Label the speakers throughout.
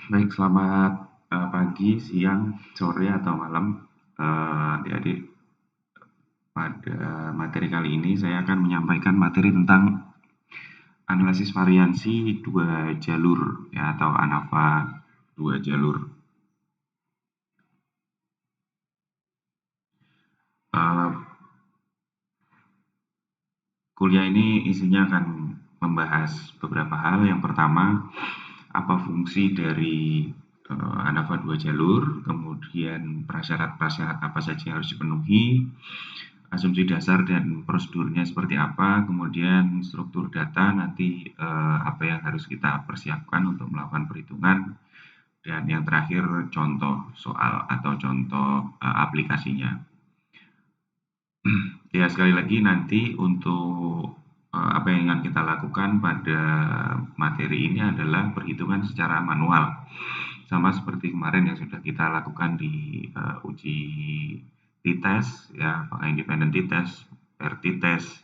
Speaker 1: Baik, selamat pagi, siang, sore, atau malam, adik-adik. Pada materi kali ini saya akan menyampaikan materi tentang analisis variansi dua jalur, ya, atau ANAVA dua jalur. Eh, Kuliah ini isinya akan membahas beberapa hal. Yang pertama, apa fungsi dari ANAVA dua jalur, kemudian prasyarat-prasyarat apa saja yang harus dipenuhi, asumsi dasar dan prosedurnya seperti apa, kemudian struktur data nanti apa yang harus kita persiapkan untuk melakukan perhitungan, dan yang terakhir contoh soal atau contoh aplikasinya. Ya, sekali lagi nanti untuk apa yang akan kita lakukan pada materi ini adalah perhitungan secara manual. Sama seperti kemarin yang sudah kita lakukan di uji t-test, ya, apakah independent t-test, RT-test.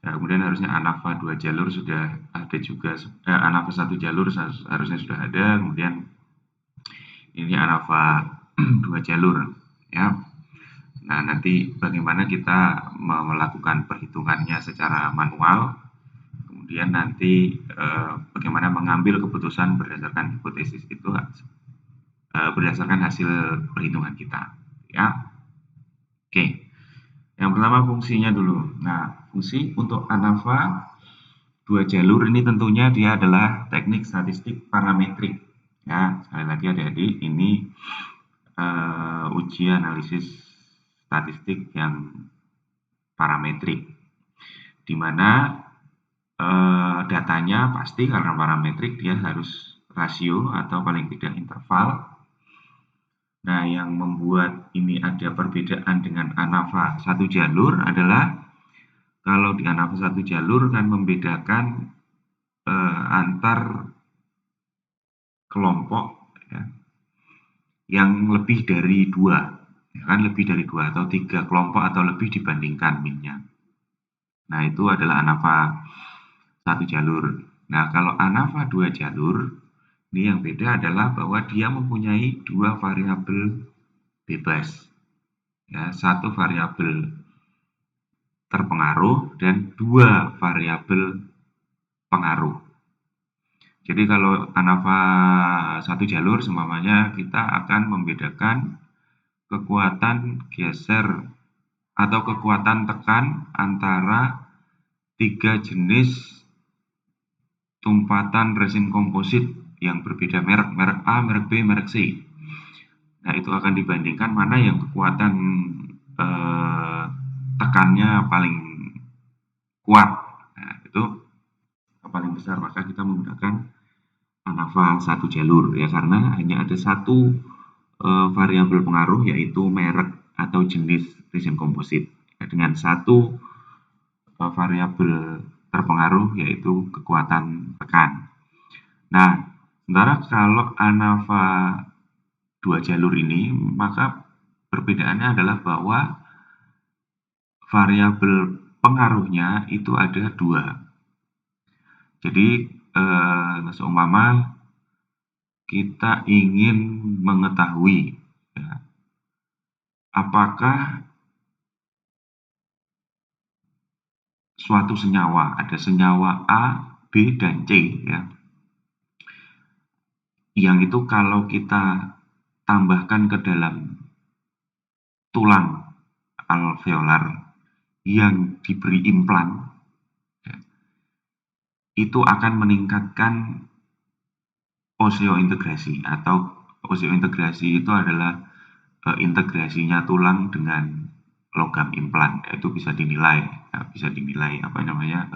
Speaker 1: Ya, kemudian harusnya ANAVA dua jalur sudah ada juga, ANAVA satu jalur harusnya sudah ada, kemudian ini ANAVA dua jalur, ya. Nah, nanti bagaimana kita melakukan perhitungannya secara manual, kemudian nanti bagaimana mengambil keputusan berdasarkan hipotesis itu, berdasarkan hasil perhitungan kita, ya. Oke, yang pertama fungsinya dulu. Nah, fungsi untuk ANAVA dua jalur ini tentunya dia adalah teknik statistik parametrik. Ya, sekali lagi adik-adik, ini uji analisis statistik yang parametrik, di mana datanya pasti karena parametrik dia harus rasio atau paling tidak interval. Nah, yang membuat ini ada perbedaan dengan ANAVA satu jalur adalah kalau di ANAVA satu jalur kan membedakan antar kelompok, ya, yang lebih dari dua, ya kan, lebih dari dua atau tiga kelompok atau lebih dibandingkan minnya. Nah, itu adalah ANAVA satu jalur. Nah, kalau ANAVA dua jalur, ini yang beda adalah bahwa dia mempunyai dua variabel bebas, ya, satu variabel terpengaruh dan dua variabel pengaruh. Jadi kalau ANAVA satu jalur, seumpamanya kita akan membedakan kekuatan geser atau kekuatan tekan antara tiga jenis tumpatan resin komposit yang berbeda merek, merek A, merek B, merek C. Nah, itu akan dibandingkan mana yang kekuatan tekannya paling kuat. Nah, itu paling besar, maka kita menggunakan ANAVA satu jalur, ya, karena hanya ada satu variabel pengaruh yaitu merek atau jenis resin komposit, ya, dengan satu variabel terpengaruh yaitu kekuatan tekan. Nah, sementara kalau ANAVA dua jalur ini, maka perbedaannya adalah bahwa variabel pengaruhnya itu ada dua. Jadi, seumpama kita ingin mengetahui, ya, apakah suatu senyawa, ada senyawa A, B, dan C, ya, yang itu kalau kita tambahkan ke dalam tulang alveolar yang diberi implan, ya, itu akan meningkatkan oseointegrasi, atau oseointegrasi itu adalah integrasinya tulang dengan logam implan. Itu bisa dinilai, ya, apa namanya,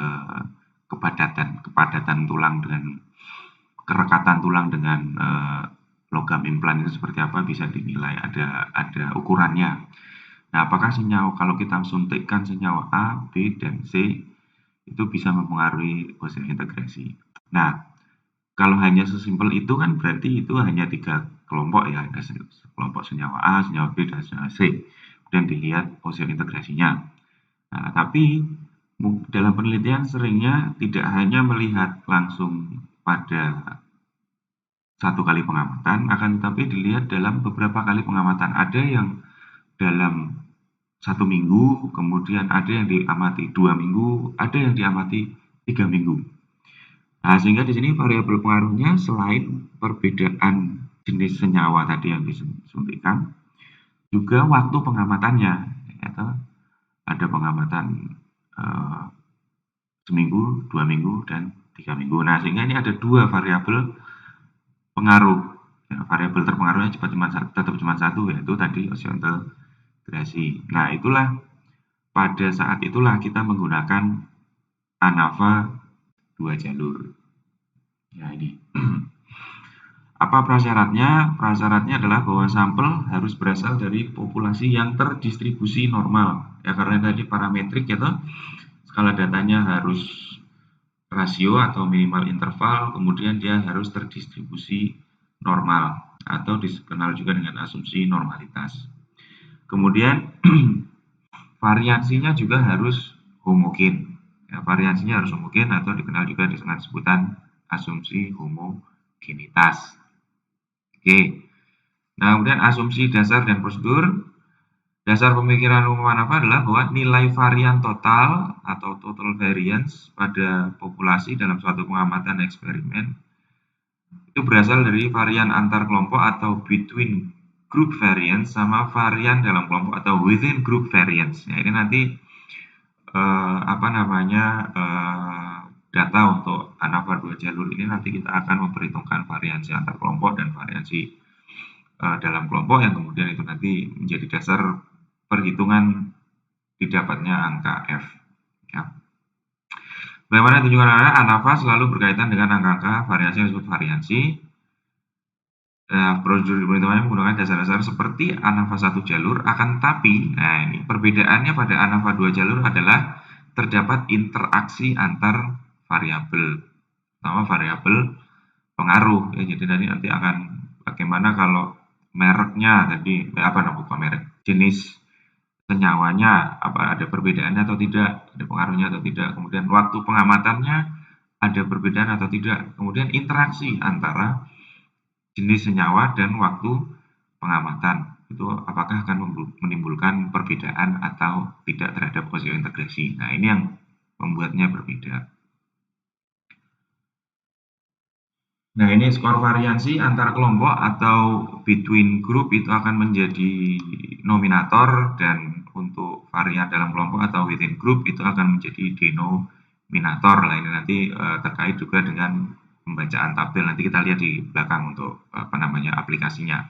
Speaker 1: kepadatan tulang dengan kerekatan tulang dengan logam implan itu seperti apa, bisa dinilai, ada ukurannya. Nah, apakah senyawa kalau kita suntikkan senyawa A, B, dan C itu bisa mempengaruhi oseointegrasi. Nah, kalau hanya sesimpel itu kan berarti itu hanya tiga kelompok, ya, ada kelompok senyawa A, senyawa B, dan senyawa C. Kemudian dilihat oseointegrasinya. Nah, tapi dalam penelitian seringnya tidak hanya melihat langsung pada satu kali pengamatan, akan tetapi dilihat dalam beberapa kali pengamatan. Ada yang dalam 1 minggu, kemudian ada yang diamati 2 minggu, ada yang diamati 3 minggu. Nah, sehingga di sini variabel pengaruhnya selain perbedaan jenis senyawa tadi yang disuntikan, juga waktu pengamatannya, yaitu ada pengamatan eh, 1 minggu, 2 minggu, dan 3 minggu. Nah, sehingga ini ada dua variabel pengaruh. Ya, variabel terpengaruhnya tetap cuma satu, yaitu tadi osteointegrasi. Nah, pada saat itulah kita menggunakan ANAVA 2 jalur. Ya, ini. Apa prasyaratnya? Prasyaratnya adalah bahwa sampel harus berasal dari populasi yang terdistribusi normal. Ya, karena tadi parametrik itu skala datanya harus rasio atau minimal interval, kemudian dia harus terdistribusi normal atau dikenal juga dengan asumsi normalitas. Kemudian variansinya juga harus homogen. Ya, variansinya harus homogen atau dikenal juga dengan sebutan asumsi homogenitas. Oke. Nah, kemudian asumsi dasar dan prosedur. Dasar pemikiran umum apa adalah bahwa nilai varian total atau total variance pada populasi dalam suatu pengamatan eksperimen itu berasal dari varian antar kelompok atau between group variance sama varian dalam kelompok atau within group variance. Nah, ini nanti data untuk ANAVA 2 jalur ini nanti kita akan memperhitungkan variansi antar kelompok dan variansi dalam kelompok yang kemudian itu nanti menjadi dasar perhitungan didapatnya angka F. Ya. Bagaimana tunjukkan ANAVA selalu berkaitan dengan angka-angka variansi yang disebut variansi. Prosedur perhitungannya menggunakan dasar-dasar seperti ANAVA 1 jalur, akan tetapi, nah ini perbedaannya pada ANAVA 2 jalur adalah terdapat interaksi antar variabel, terutama variabel pengaruh. Ya, jadi nanti akan bagaimana kalau mereknya tadi, bukan merek, jenis senyawanya, apa ada perbedaannya atau tidak, ada pengaruhnya atau tidak, kemudian waktu pengamatannya ada perbedaan atau tidak, kemudian interaksi antara jenis senyawa dan waktu pengamatan itu apakah akan menimbulkan perbedaan atau tidak terhadap osteointegrasi. Nah, ini yang membuatnya berbeda. Nah, ini skor variansi antar kelompok atau between group itu akan menjadi nominator, dan untuk varian dalam kelompok atau within group itu akan menjadi denominator. Nah, ini nanti terkait juga dengan pembacaan tabel. Nanti kita lihat di belakang untuk aplikasinya.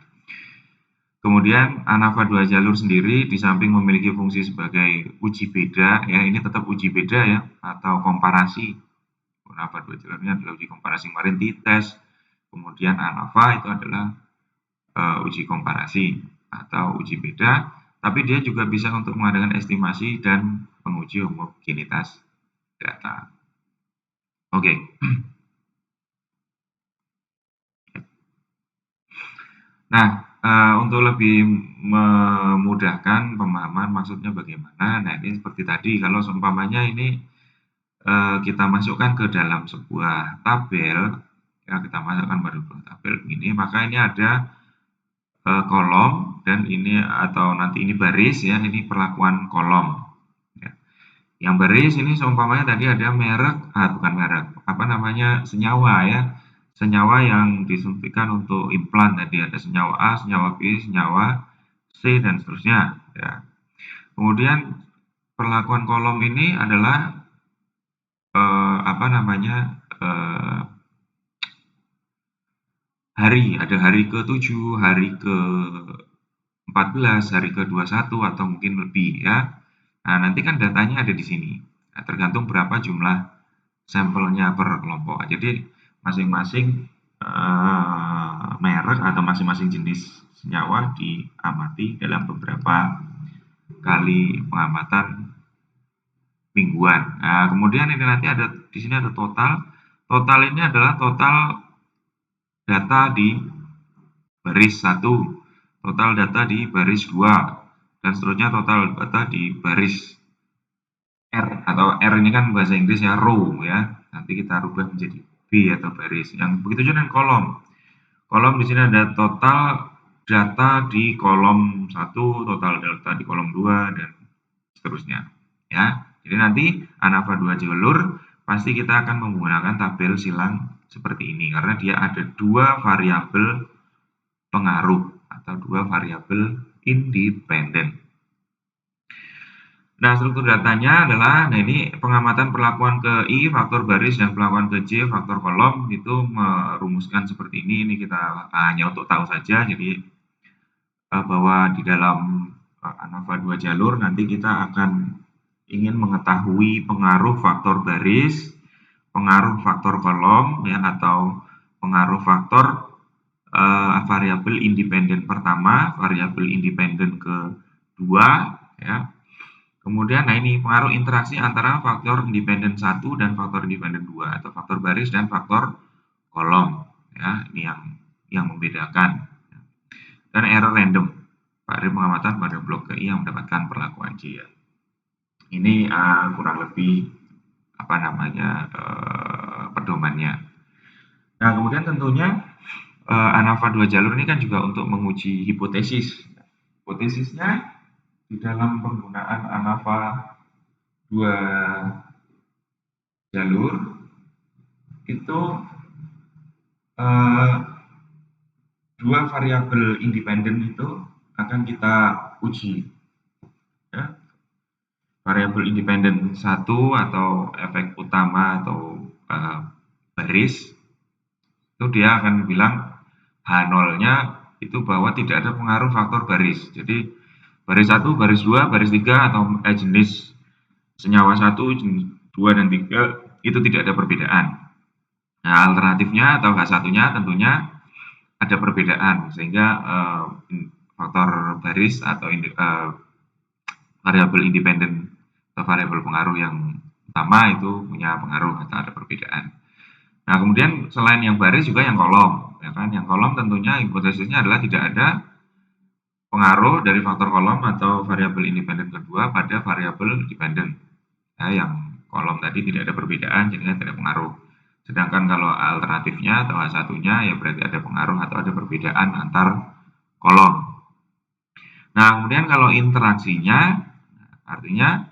Speaker 1: Kemudian ANAVA 2 jalur sendiri di samping memiliki fungsi sebagai uji beda, ya ini tetap uji beda ya, atau komparasi. ANAVA 2 jalur ini adalah uji komparasi kemarin t-test, kemudian ANAVA itu adalah uji komparasi atau uji beda, tapi dia juga bisa untuk mengadakan estimasi dan menguji homogenitas data. Oke. Nah, untuk lebih memudahkan pemahaman maksudnya bagaimana, nah ini seperti tadi, kalau seumpamanya ini kita masukkan ke dalam sebuah tabel, ya kita masukkan pada sebuah tabel begini, maka ini ada kolom dan ini atau nanti ini baris ya, ini perlakuan kolom. Ya. Yang baris ini seumpamanya tadi ada merek, bukan merek, senyawa ya, senyawa yang disuntikan untuk implan tadi ada senyawa A, senyawa B, senyawa C dan seterusnya. Ya. Kemudian perlakuan kolom ini adalah hari, ada hari ke-7, hari ke-14, hari ke-21 atau mungkin lebih ya. Nah, nanti kan datanya ada di sini. Nah, tergantung berapa jumlah sampelnya per kelompok. Jadi masing-masing merek atau masing-masing jenis senyawa diamati dalam beberapa kali pengamatan mingguan. Nah, kemudian ini nanti ada di sini ada total. Total ini adalah total data di baris 1, total data di baris 2, dan seterusnya total data di baris R, atau R ini kan bahasa Inggris ya, row ya. Nanti kita rubah menjadi B atau baris. Yang begitu juga dengan kolom. kolom di sini ada total data di kolom 1, total data di kolom 2, dan seterusnya. Ya, jadi nanti ANAVA 2 jalur pasti kita akan menggunakan tabel silang seperti ini karena dia ada dua variabel pengaruh atau dua variabel independen. Nah, struktur datanya adalah, nah ini pengamatan perlakuan ke I, faktor baris, dan perlakuan ke J, faktor kolom, itu merumuskan seperti ini. Ini kita hanya untuk tahu saja, jadi bahwa di dalam ANAVA 2 jalur nanti kita akan ingin mengetahui pengaruh faktor baris, pengaruh faktor kolom, ya, atau pengaruh faktor variabel independen pertama, variabel independen kedua, ya. Kemudian, nah ini pengaruh interaksi antara faktor independen 1 dan faktor independen 2 atau faktor baris dan faktor kolom, ya. Ini yang membedakan. Dan error random pada pengamatan pada blok KI yang mendapatkan perlakuan J, ya. Ini kurang lebih apa namanya pedomannya. Nah, kemudian tentunya ANAVA 2 jalur ini kan juga untuk menguji hipotesis. Hipotesisnya di dalam penggunaan ANAVA 2 jalur itu dua variabel independen itu akan kita uji, ya. Variabel independen 1 atau efek utama atau baris itu dia akan bilang H0-nya itu bahwa tidak ada pengaruh faktor baris. Jadi baris 1, baris 2, baris 3 atau jenis senyawa 1, jenis 2 dan 3 itu tidak ada perbedaan. Nah, alternatifnya atau H1-nya tentunya ada perbedaan sehingga faktor baris atau variabel independen atau variabel pengaruh yang utama itu punya pengaruh atau ada perbedaan. Nah, kemudian selain yang baris juga yang kolom, ya kan? Yang kolom tentunya hipotesisnya adalah tidak ada pengaruh dari faktor kolom atau variabel independen kedua pada variabel dependen. Ya, yang kolom tadi tidak ada perbedaan, jadinya tidak pengaruh. Sedangkan kalau alternatifnya atau H1-nya ya berarti ada pengaruh atau ada perbedaan antar kolom. Nah, kemudian kalau interaksinya artinya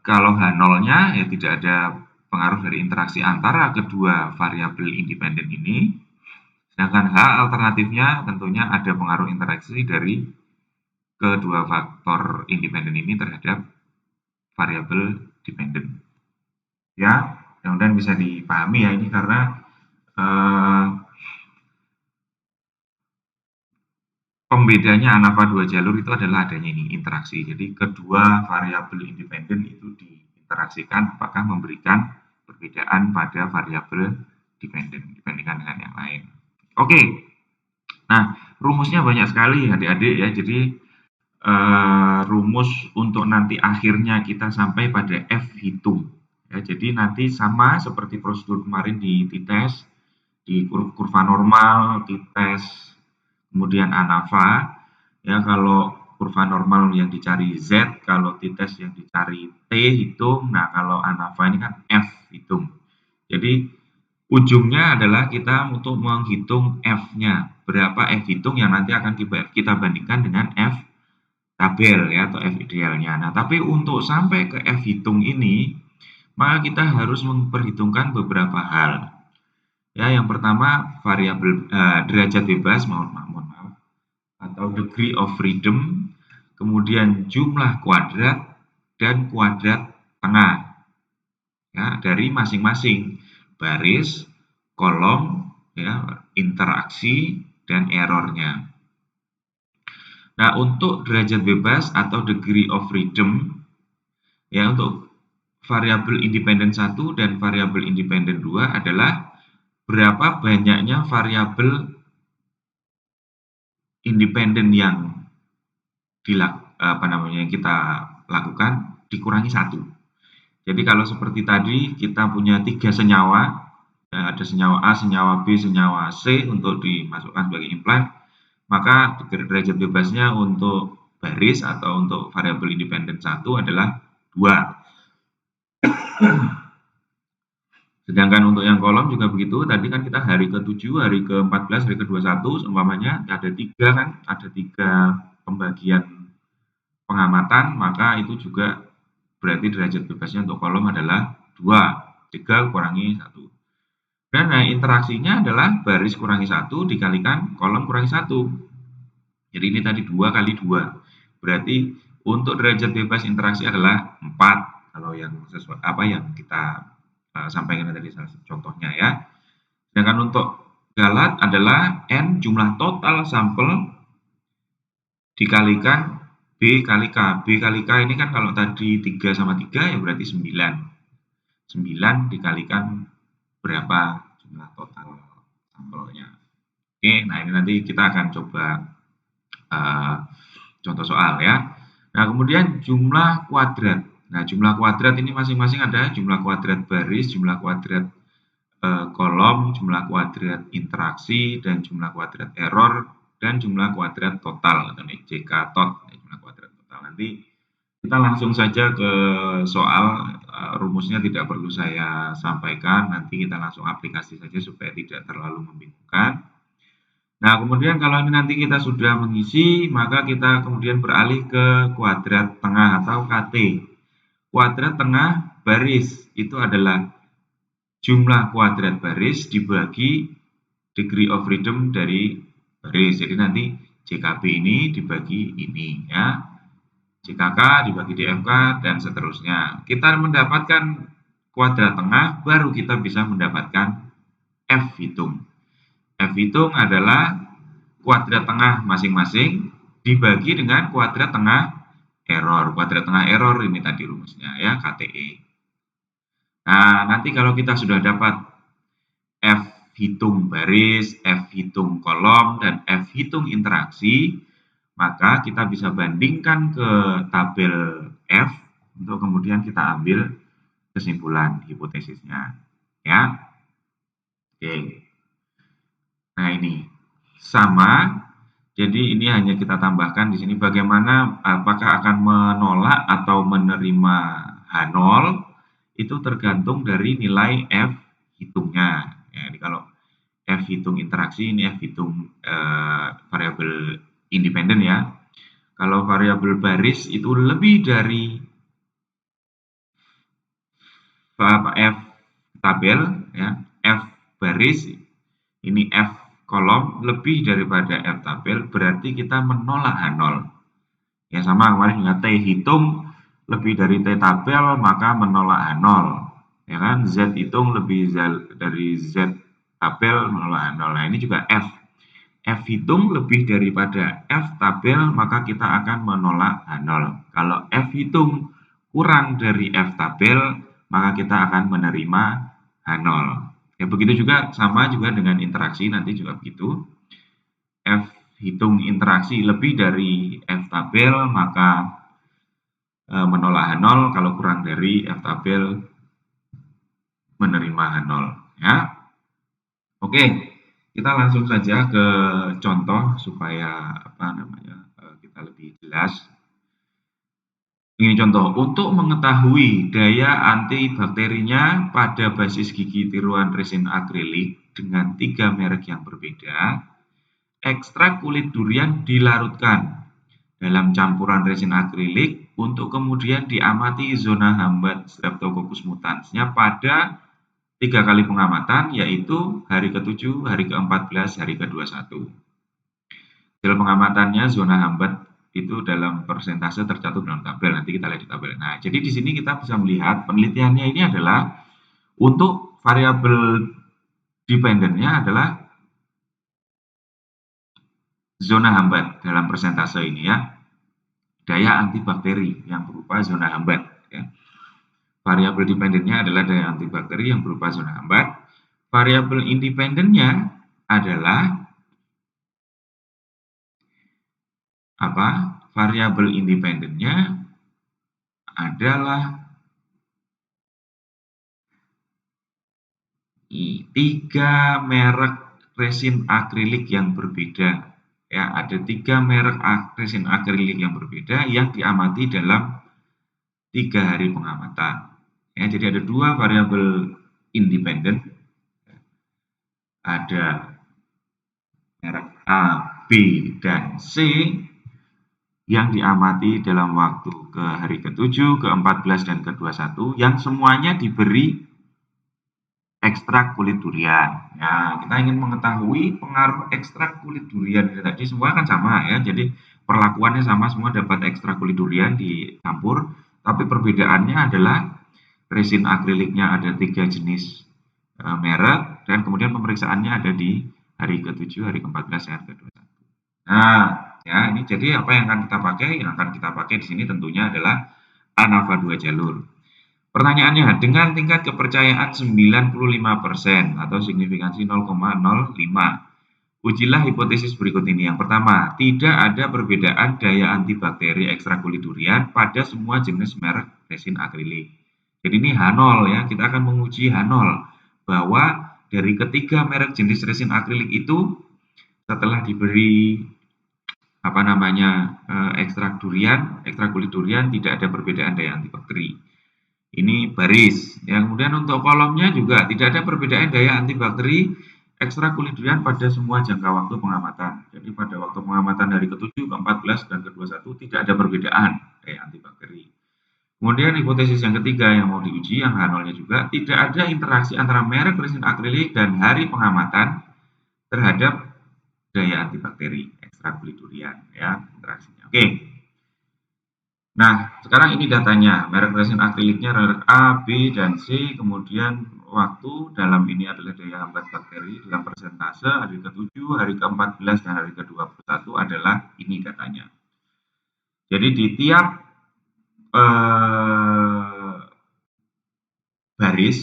Speaker 1: kalau H0-nya ya tidak ada pengaruh dari interaksi antara kedua variabel independen ini. Sedangkan H alternatifnya tentunya ada pengaruh interaksi dari kedua faktor independen ini terhadap variabel dependen. Ya, mudah-mudahan bisa dipahami ya ini karena pembedanya ANAVA 2 jalur itu adalah adanya ini interaksi. Jadi kedua variabel independen itu diinteraksikan apakah memberikan perbedaan pada variabel dependen dibandingkan dengan yang lain. Oke. Nah, rumusnya banyak sekali adik-adik ya. Jadi rumus untuk nanti akhirnya kita sampai pada F hitung. Ya, jadi nanti sama seperti prosedur kemarin di t-test, di kurva normal, t-test, kemudian ANAVA. Ya, kalau kurva normal yang dicari Z, kalau t-test yang dicari T hitung. Nah, kalau ANAVA ini kan F hitung. Jadi ujungnya adalah kita untuk menghitung F-nya. Berapa F hitung yang nanti akan kita bandingkan dengan F tabel ya atau F idealnya. Nah, tapi untuk sampai ke F hitung ini, maka kita harus memperhitungkan beberapa hal. Ya, yang pertama variabel derajat bebas, mohon maaf, atau degree of freedom, kemudian jumlah kuadrat dan kuadrat tengah. Ya, dari masing-masing baris, kolom, ya, interaksi dan errornya. Nah, untuk derajat bebas atau degree of freedom, ya untuk variabel independen 1 dan variabel independen 2 adalah berapa banyaknya variabel independen yang yang kita lakukan dikurangi 1. Jadi kalau seperti tadi kita punya 3 senyawa, ya, ada senyawa A, senyawa B, senyawa C untuk dimasukkan sebagai implan, maka derajat bebasnya untuk baris atau untuk variabel independen 1 adalah 2. Sedangkan untuk yang kolom juga begitu, tadi kan kita hari ke-7, hari ke-14, hari ke-21 umpamanya ada 3 kan, ada 3 pembagian pengamatan, maka itu juga berarti derajat bebasnya untuk kolom adalah 2, 3 kurangi 1. Dan interaksinya adalah baris kurangi 1 dikalikan kolom kurangi 1. Jadi ini tadi 2 kali 2. Berarti untuk derajat bebas interaksi adalah 4. Kalau yang sesuai apa yang kita sampaikan tadi salah satu contohnya ya. Sedangkan untuk galat adalah N jumlah total sampel dikalikan B kali K. B kali K ini kan kalau tadi 3 sama 3 ya berarti 9. 9 dikalikan berapa jumlah total sampelnya. Oke, nah ini nanti kita akan coba uh, contoh soal ya. Nah, kemudian jumlah kuadrat. Nah, jumlah kuadrat ini masing-masing ada jumlah kuadrat baris, jumlah kuadrat kolom, jumlah kuadrat interaksi, dan jumlah kuadrat error, dan jumlah kuadrat total atau JK tot, jumlah kuadrat total. Nanti kita langsung saja ke soal, rumusnya tidak perlu saya sampaikan, nanti kita langsung aplikasi saja supaya tidak terlalu membingungkan. Nah, kemudian kalau ini nanti kita sudah mengisi, maka kita kemudian beralih ke kuadrat tengah atau KT. Kuadrat tengah baris itu adalah jumlah kuadrat baris dibagi degree of freedom dari baris. Jadi nanti JKB ini dibagi ini ya. JKK dibagi DFK dan seterusnya. Kita mendapatkan kuadrat tengah, baru kita bisa mendapatkan F hitung. F hitung adalah kuadrat tengah masing-masing dibagi dengan kuadrat tengah error. Kuadrat tengah error ini tadi rumusnya ya, KTE. Nah, nanti kalau kita sudah dapat F hitung baris, F hitung kolom, dan F hitung interaksi, maka kita bisa bandingkan ke tabel F untuk kemudian kita ambil kesimpulan hipotesisnya. Ya, oke. Nah ini sama. Jadi ini hanya kita tambahkan di sini bagaimana apakah akan menolak atau menerima H0 itu tergantung dari nilai F hitungnya. Ya, jadi kalau F hitung interaksi ini F hitung variabel independen ya. Kalau variabel baris itu lebih dari F tabel ya, F baris ini F kolom lebih daripada F tabel, berarti kita menolak H0. Ya sama kemarin juga T hitung lebih dari T tabel, maka menolak H0. Ya kan, Z hitung lebih dari Z tabel, menolak H0. Nah ini juga F. F hitung lebih daripada F tabel, maka kita akan menolak H0. Kalau F hitung kurang dari F tabel, maka kita akan menerima H0. Ya begitu juga sama juga dengan interaksi nanti juga begitu. F hitung interaksi lebih dari F tabel maka menolak H0, kalau kurang dari F tabel menerima H0 ya. Oke, kita langsung saja ke contoh supaya kita lebih jelas. Ini contoh, untuk mengetahui daya antibakterinya pada basis gigi tiruan resin akrilik dengan 3 merek yang berbeda, ekstrak kulit durian dilarutkan dalam campuran resin akrilik untuk kemudian diamati zona hambat Streptococcus mutansnya pada 3 kali pengamatan, yaitu hari ke-7, hari ke-14, hari ke-21. Hasil pengamatannya zona hambat itu dalam persentase tercatat dalam tabel. Nanti kita lihat di tabel. Nah, jadi di sini kita bisa melihat penelitiannya ini adalah untuk variabel dependennya adalah zona hambat dalam persentase ini ya. Daya antibakteri yang berupa zona hambat ya. Variabel dependennya adalah daya antibakteri yang berupa zona hambat. Variabel independennya adalah apa? Variabel independennya adalah 3 merek resin akrilik yang berbeda. Ya, ada 3 merek resin akrilik yang berbeda yang diamati dalam 3 hari pengamatan. Ya, jadi ada 2 variabel independen, ada merek A, B, dan C yang diamati dalam waktu ke hari ke-7, ke-14, dan ke-21 yang semuanya diberi ekstrak kulit durian. Nah, kita ingin mengetahui pengaruh ekstrak kulit durian tadi, semua kan sama ya, jadi perlakuannya sama, semua dapat ekstrak kulit durian dicampur, tapi perbedaannya adalah resin akriliknya ada 3 jenis merek, dan kemudian pemeriksaannya ada di hari ke-7, hari ke-14, dan ke-21. Nah, ya ini jadi apa yang akan kita pakai? Yang akan kita pakai di sini tentunya adalah ANAVA 2 jalur. Pertanyaannya, dengan tingkat kepercayaan 95% atau signifikansi 0,05, ujilah hipotesis berikut ini. Yang pertama, tidak ada perbedaan daya antibakteri ekstrak kulit durian pada semua jenis merek resin akrilik. Jadi ini H0 ya, kita akan menguji H0 bahwa dari ketiga merek jenis resin akrilik itu setelah diberi ekstrak kulit durian tidak ada perbedaan daya antibakteri. Ini baris. Yang kemudian untuk kolomnya juga tidak ada perbedaan daya antibakteri ekstrak kulit durian pada semua jangka waktu pengamatan. Jadi pada waktu pengamatan hari ke-7, ke-14, dan ke-21 tidak ada perbedaan daya antibakteri. Kemudian hipotesis yang ketiga yang mau diuji, yang H0-nya juga, tidak ada interaksi antara merek resin akrilik dan hari pengamatan terhadap daya antibakteri ekstrak kulit durian ya, interaksinya. Oke. Nah, sekarang ini datanya. Merek resin akriliknya merek A, B, dan C. Kemudian waktu dalam ini adalah daya hambat bakteri dalam persentase hari ke-7, hari ke-14, dan hari ke-21 adalah ini datanya. Jadi di tiap baris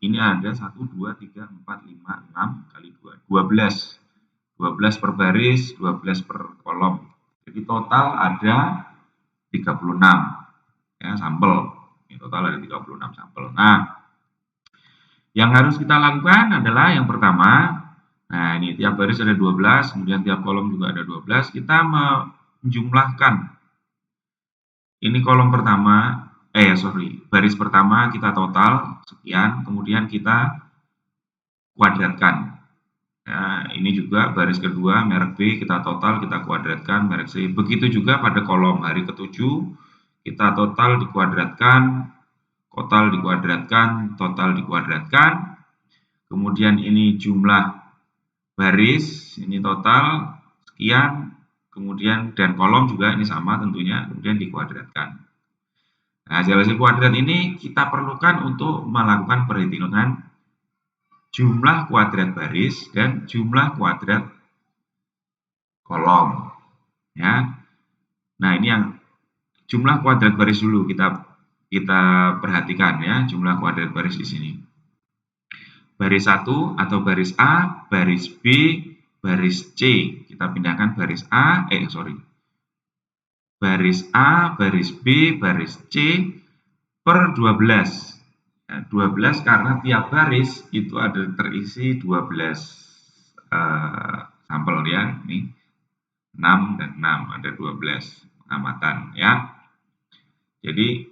Speaker 1: ini ada 1, 2, 3, 4, 5, 6 kali 2, 12. 12 per baris, 12 per kolom. Jadi total ada 36 ya sampel. Ini total ada 36 sampel. Nah, yang harus kita lakukan adalah yang pertama, nah ini tiap baris ada 12, kemudian tiap kolom juga ada 12. Kita menjumlahkan. Ini kolom pertama, baris pertama kita total sekian, kemudian kita kuadratkan. Nah, ini juga baris kedua merek B kita total, kita kuadratkan merek C. Begitu juga pada kolom hari ke-7 kita total dikuadratkan, total dikuadratkan, total dikuadratkan. Kemudian ini jumlah baris, ini total sekian, kemudian dan kolom juga ini sama tentunya, kemudian dikuadratkan. Nah, hasil kuadrat ini kita perlukan untuk melakukan perhitungan jumlah kuadrat baris dan jumlah kuadrat kolom ya. Nah, ini yang jumlah kuadrat baris dulu kita perhatikan ya, jumlah kuadrat baris di sini. Baris 1 atau baris A, baris B, baris C. Kita pindahkan baris baris A, baris B, baris C per 12. Nah, 12 karena tiap baris itu ada terisi 12 sampel ya. Ini 6 dan 6 ada 12 pengamatan ya. Jadi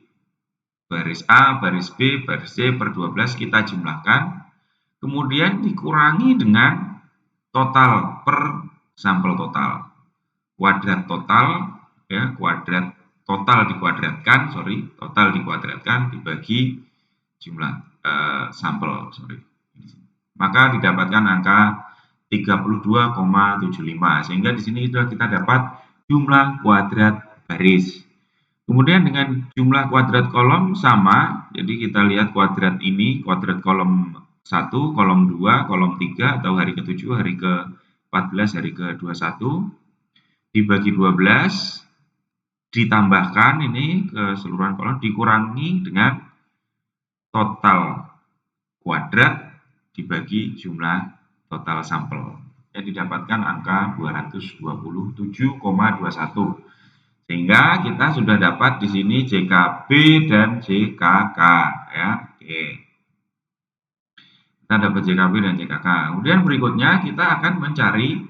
Speaker 1: baris A, baris B, baris C per 12 kita jumlahkan. Kemudian dikurangi dengan total per sampel total. Kuadrat total ya, kuadrat total dikuadratkan, total dikuadratkan dibagi jumlah sampel, maka didapatkan angka 32,75 sehingga di sini sudah kita dapat jumlah kuadrat baris. Kemudian dengan jumlah kuadrat kolom sama, jadi kita lihat kuadrat ini, kuadrat kolom 1, kolom 2, kolom 3 atau hari ke-7, hari ke-14, hari ke-21 dibagi 12 ditambahkan ini keseluruhan kolom dikurangi dengan total kuadrat dibagi jumlah total sampel. Ya, didapatkan angka 227,21. Sehingga kita sudah dapat di sini JKB dan JKK ya. Oke. Kita dapat JKB dan JKK. Kemudian berikutnya kita akan mencari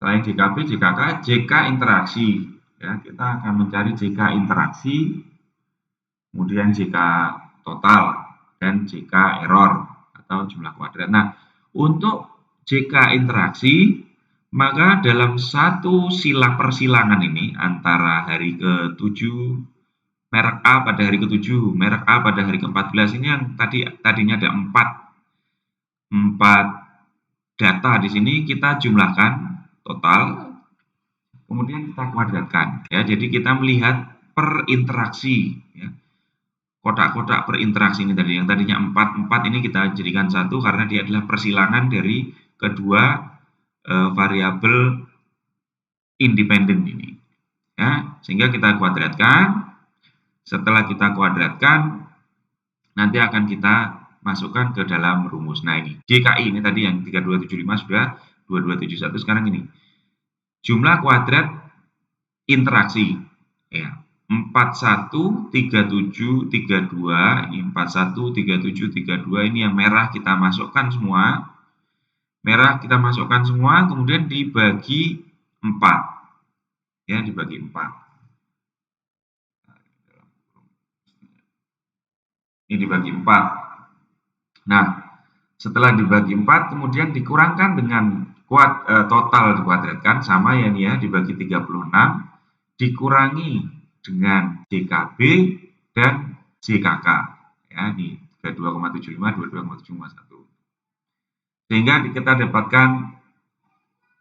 Speaker 1: selain JKB, JKK, JK interaksi. Ya, kita akan mencari JK interaksi, kemudian JK total dan JK error atau jumlah kuadrat. Nah, untuk JK interaksi, maka dalam satu persilangan ini antara hari ke-7 merek A pada hari ke-7, merek A pada hari ke-14 ini yang tadinya ada 4 data di sini kita jumlahkan total, kemudian kita kuadratkan ya. Jadi kita melihat per interaksi ya. Kotak-kotak per interaksi ini tadi yang tadinya 4 ini kita jadikan satu karena dia adalah persilangan dari kedua variabel independen ini ya. Sehingga kita kuadratkan. Setelah kita kuadratkan, nanti akan kita masukkan ke dalam rumus. Nah ini, JKI ini tadi yang 3275 sudah, 2271 sekarang ini. Jumlah kuadrat interaksi. Ya, 413732, ini 413732 ini yang merah kita masukkan semua. Merah kita masukkan semua, kemudian dibagi 4. Ya, dibagi 4. Ini dibagi 4. Nah, setelah dibagi 4, kemudian dikurangkan dengan total dikuadratkan, sama ya nih ya, dibagi 36, dikurangi dengan JKB dan JKK. Ya, di 32,75, 22,751. Sehingga kita dapatkan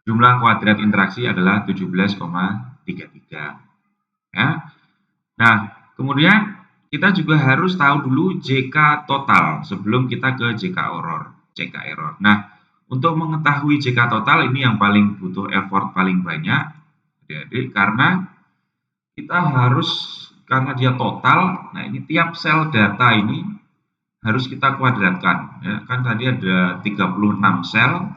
Speaker 1: jumlah kuadrat interaksi adalah 17,33. Ya. Nah, kemudian kita juga harus tahu dulu JK total sebelum kita ke JK error. Nah, untuk mengetahui JK total ini yang paling butuh effort paling banyak, adik-adik, karena kita harus, karena dia total, nah ini tiap sel data ini harus kita kuadratkan. Ya, kan tadi ada 36 sel,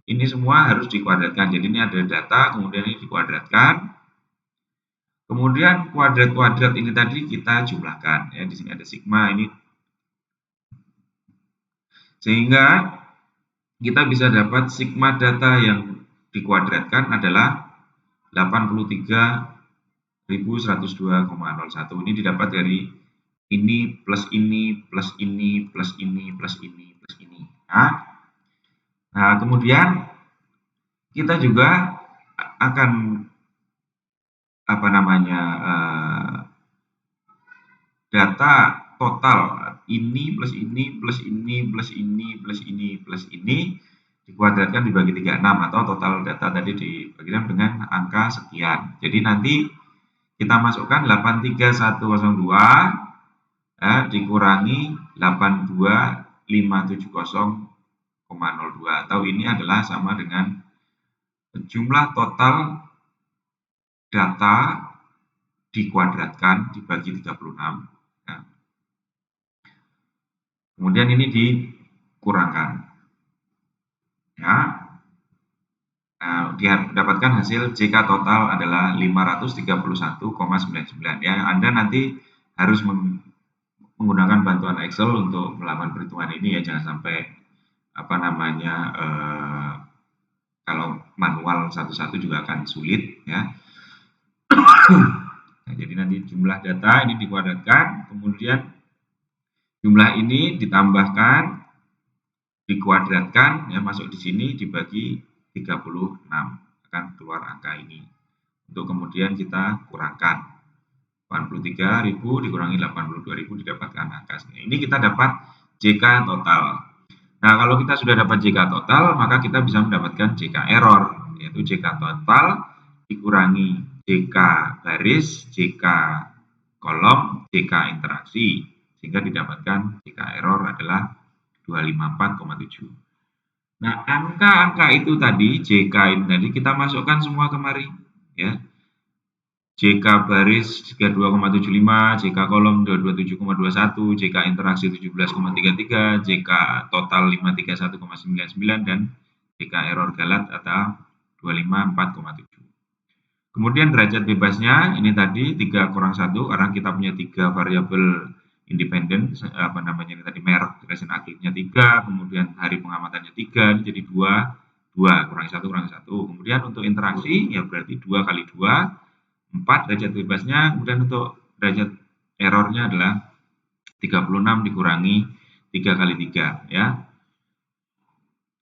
Speaker 1: ini semua harus dikuadratkan. Jadi ini ada data, kemudian ini dikuadratkan. Kemudian kuadrat-kuadrat ini tadi kita jumlahkan ya, di sini ada sigma ini. Sehingga kita bisa dapat sigma data yang dikuadratkan adalah 83.102,01. Ini didapat dari ini plus ini plus ini plus ini plus ini plus ini. Nah, kemudian kita juga akan data total ini plus ini plus ini plus ini plus ini plus ini dikuadratkan dibagi 36 atau total data tadi dibagikan dengan angka sekian. Jadi nanti kita masukkan 83102 dikurangi 82570,02 atau ini adalah sama dengan jumlah total data dikuadratkan dibagi 36. Ya. Kemudian ini dikurangkan. Ya. Nah, dia dapatkan hasil JK total adalah 531,99. Ya, Anda nanti harus menggunakan bantuan Excel untuk melakukan perhitungan ini ya, jangan sampai kalau manual satu-satu juga akan sulit ya. Nah, jadi nanti jumlah data ini dikuadratkan, kemudian jumlah ini ditambahkan, dikuadratkan, ya masuk di sini dibagi 36, akan keluar angka ini. Untuk kemudian kita kurangkan 83.000 dikurangi 82.000 didapatkan angka ini. Ini kita dapat JK total. Nah, kalau kita sudah dapat JK total, maka kita bisa mendapatkan JK error, yaitu JK total dikurangi JK baris, JK kolom, JK interaksi, sehingga didapatkan JK error adalah 254,7. Nah, angka-angka itu tadi, JK ini tadi kita masukkan semua kemari, ya. JK baris 32,75, JK kolom 227,21, JK interaksi 17,33, JK total 531,99 dan JK error galat atau 254,7. Kemudian derajat bebasnya ini tadi 3 kurang 1 karena kita punya 3 variabel independen, ini tadi merek resin aktifnya 3, kemudian hari pengamatannya 3, ini jadi 2 kurang 1 kurang 1. Kemudian untuk interaksi ya berarti 2 kali 2 4 derajat bebasnya, kemudian untuk derajat errornya adalah 36 dikurangi 3 kali 3 ya.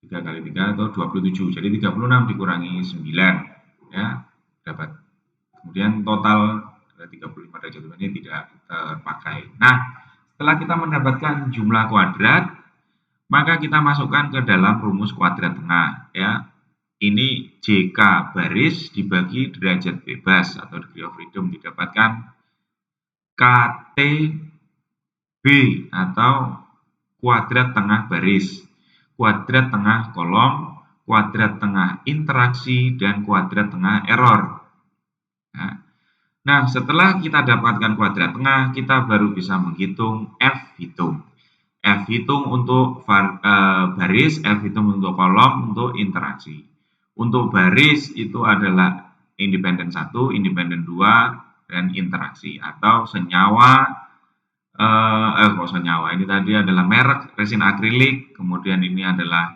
Speaker 1: 3 kali 3 atau 27. Jadi 36 dikurangi 9 ya, dapat. Kemudian total 35 derajat ini tidak terpakai. Nah, setelah kita mendapatkan jumlah kuadrat, maka kita masukkan ke dalam rumus kuadrat tengah ya. Ini JK baris dibagi derajat bebas atau degree of freedom didapatkan KTB atau kuadrat tengah baris, kuadrat tengah kolom, kuadrat tengah interaksi, dan kuadrat tengah error. Nah, setelah kita dapatkan kuadrat tengah, kita baru bisa menghitung F hitung. F hitung untuk baris, F hitung untuk kolom, untuk interaksi. Untuk baris itu adalah independen 1, independen 2, dan interaksi. Atau senyawa, senyawa, ini tadi adalah merek resin akrilik, kemudian ini adalah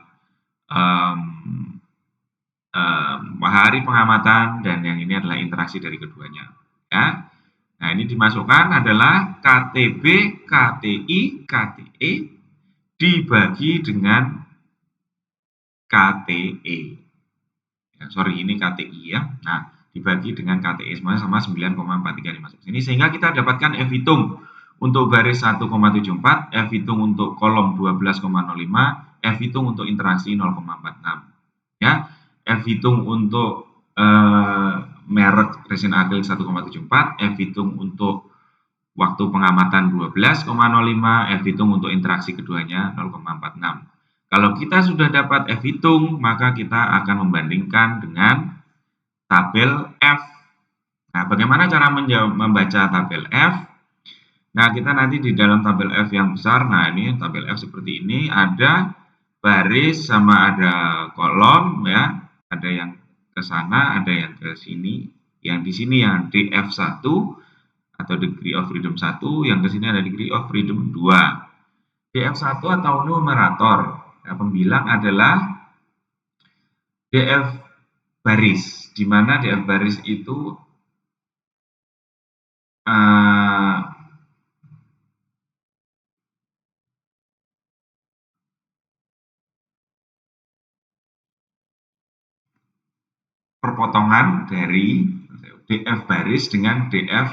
Speaker 1: hari pengamatan, dan yang ini adalah interaksi dari keduanya. Ya. Nah, ini dimasukkan adalah KTB, KTI, KTE dibagi dengan KTE. Ya, ini KTI ya. Nah, dibagi dengan KTE semuanya sama 9,435 ini, sehingga kita dapatkan F hitung untuk baris 1,74, F hitung untuk kolom 12,05, F hitung untuk interaksi 0,46. Ya, F hitung untuk merek resin akrilik 1,74, F hitung untuk waktu pengamatan 12,05, F hitung untuk interaksi keduanya 0,46. Kalau kita sudah dapat F hitung, maka kita akan membandingkan dengan tabel F. Nah, bagaimana cara membaca tabel F? Nah, kita nanti di dalam tabel F yang besar, nah ini tabel F seperti ini, ada baris sama ada kolom ya, ada yang ke sana, ada yang ke sini. Yang di sini yang DF1 atau degree of freedom 1, yang ke sini ada degree of freedom 2. DF1 atau numerator, ya, pembilang adalah DF baris, di mana DF baris itu perpotongan dari DF baris dengan DF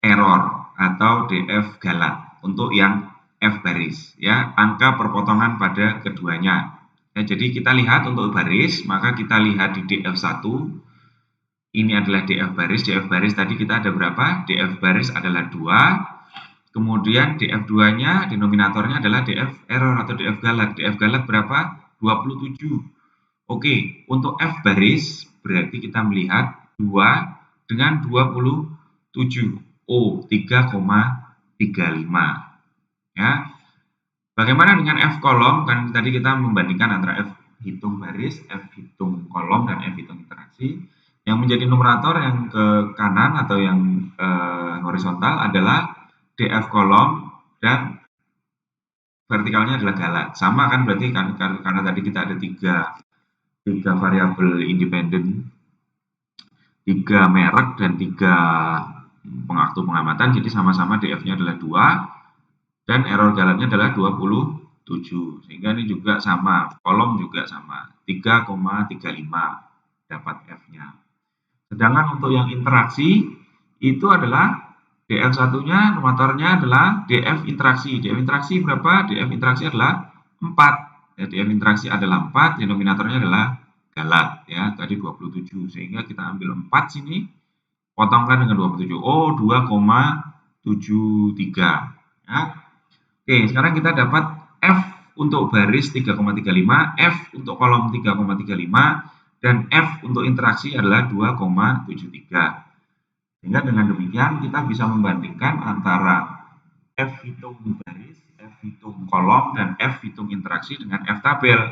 Speaker 1: error atau DF galak untuk yang F baris ya, angka perpotongan pada keduanya. Ya, jadi kita lihat untuk baris, maka kita lihat di DF1 ini adalah DF baris tadi kita ada berapa? DF baris adalah 2. Kemudian DF2-nya denominatornya adalah DF error atau DF galak. DF galak berapa? 27. Oke, untuk F baris berarti kita melihat 2 dengan 27. O 3,35. Ya. Bagaimana dengan F kolom? Kan tadi kita membandingkan antara F hitung baris, F hitung kolom, dan F hitung interaksi. Yang menjadi numerator yang ke kanan atau yang horizontal adalah DF kolom dan vertikalnya adalah galak. Sama kan berarti karena tadi kita ada tiga variabel independen, 3 merek dan 3 waktu pengamatan, jadi sama-sama DF-nya adalah 2 dan error galaknya adalah 27. Sehingga ini juga sama, kolom juga sama, 3,35 dapat F-nya. Sedangkan untuk yang interaksi itu adalah DF1-nya numeratornya adalah DF interaksi. DF interaksi berapa? DF interaksi adalah 4. Ya, DF interaksi adalah 4, denominatornya adalah galak ya, tadi 27. Sehingga kita ambil 4 sini, potongkan dengan 27. Oh, 2,73 ya. Oke, sekarang kita dapat F untuk baris 3,35, F untuk kolom 3,35, dan F untuk interaksi adalah 2,73. Sehingga dengan demikian kita bisa membandingkan antara F hitung baris, F hitung kolom, dan F hitung interaksi dengan F tabel.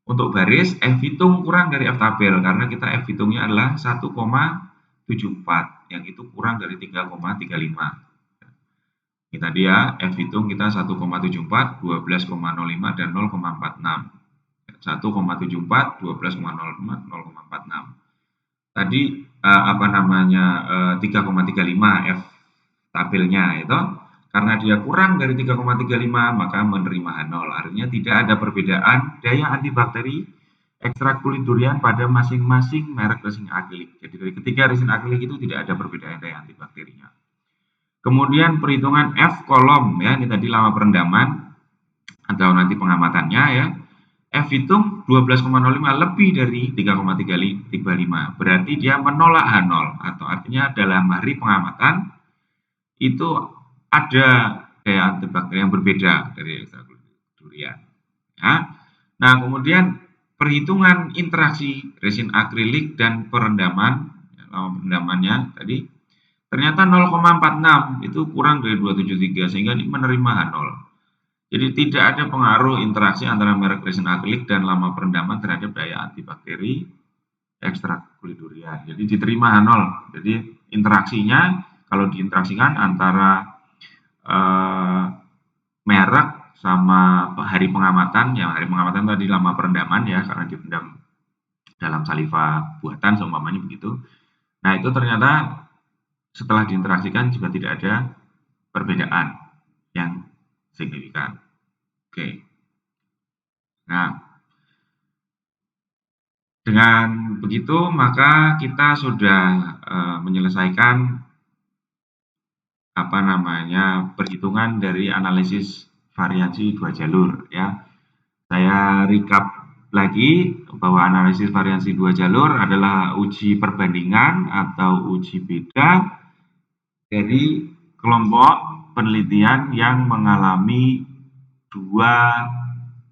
Speaker 1: Untuk baris, F hitung kurang dari F tabel karena kita F hitungnya adalah 1,74, yang itu kurang dari 3,35. Ini tadi ya, F hitung kita 1,74, 12,05, dan 0,46. 1,74, 12,05, 0,46. Tadi 3,35 F tabelnya itu, Karena dia kurang dari 3,35 maka menerima H0. Artinya tidak ada perbedaan daya antibakteri ekstrak kulit durian pada masing-masing merek resin akrilik. Jadi dari ketiga resin akrilik itu tidak ada perbedaan daya antibakterinya. Kemudian perhitungan F kolom ya, ini tadi lama perendaman atau nanti pengamatannya ya. F hitung 12,05 lebih dari 3,35. Berarti dia menolak H0 atau artinya dalam hari pengamatan itu ada daya antibakteri yang berbeda dari ekstrak kulit durian. Ya. Nah, kemudian perhitungan interaksi resin akrilik dan perendaman, lama perendamannya tadi ternyata 0,46 itu kurang dari 273 sehingga ini menerima H0. Jadi tidak ada pengaruh interaksi antara merek resin akrilik dan lama perendaman terhadap daya antibakteri ekstrak kulit durian. Jadi diterima H0. Jadi interaksinya kalau diinteraksikan antara merek sama hari pengamatan, ya hari pengamatan tadi lama perendaman ya karena dipendam dalam saliva buatan seumpamanya begitu. Nah itu ternyata setelah diinteraksikan juga tidak ada perbedaan yang signifikan. Oke. Nah, dengan begitu maka kita sudah menyelesaikan perhitungan dari analisis variasi dua jalur ya. Saya recap lagi bahwa analisis variasi dua jalur adalah uji perbandingan atau uji beda dari kelompok penelitian yang mengalami dua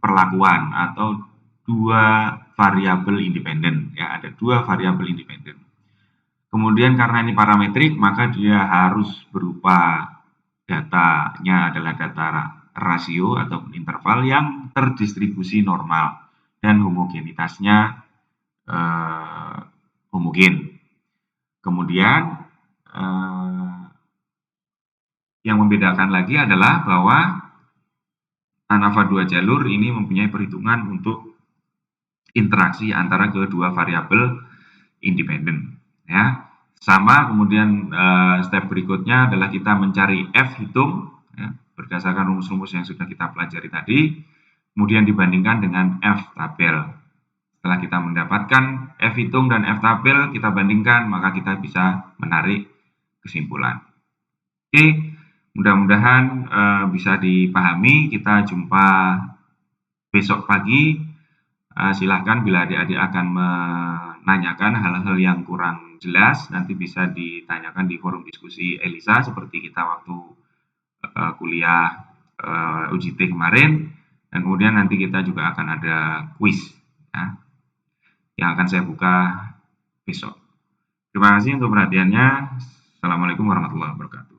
Speaker 1: perlakuan atau dua variabel independen ya, ada dua variabel independen. Kemudian karena ini parametrik maka dia harus berupa datanya adalah data rasio atau interval yang terdistribusi normal dan homogenitasnya homogen. Kemudian yang membedakan lagi adalah bahwa ANAVA 2 jalur ini mempunyai perhitungan untuk interaksi antara kedua variabel independen ya. Sama kemudian step berikutnya adalah kita mencari F hitung ya, berdasarkan rumus-rumus yang sudah kita pelajari tadi, kemudian dibandingkan dengan F tabel. Setelah kita mendapatkan F hitung dan F tabel, kita bandingkan, maka kita bisa menarik kesimpulan. Oke, mudah-mudahan bisa dipahami. Kita jumpa besok pagi. Silahkan bila adik-adik akan menanyakan hal-hal yang kurang jelas, nanti bisa ditanyakan di forum diskusi Elisa seperti kita waktu kuliah UJT kemarin, dan kemudian nanti kita juga akan ada kuis ya, yang akan saya buka besok. Terima kasih untuk perhatiannya. Assalamualaikum warahmatullahi wabarakatuh.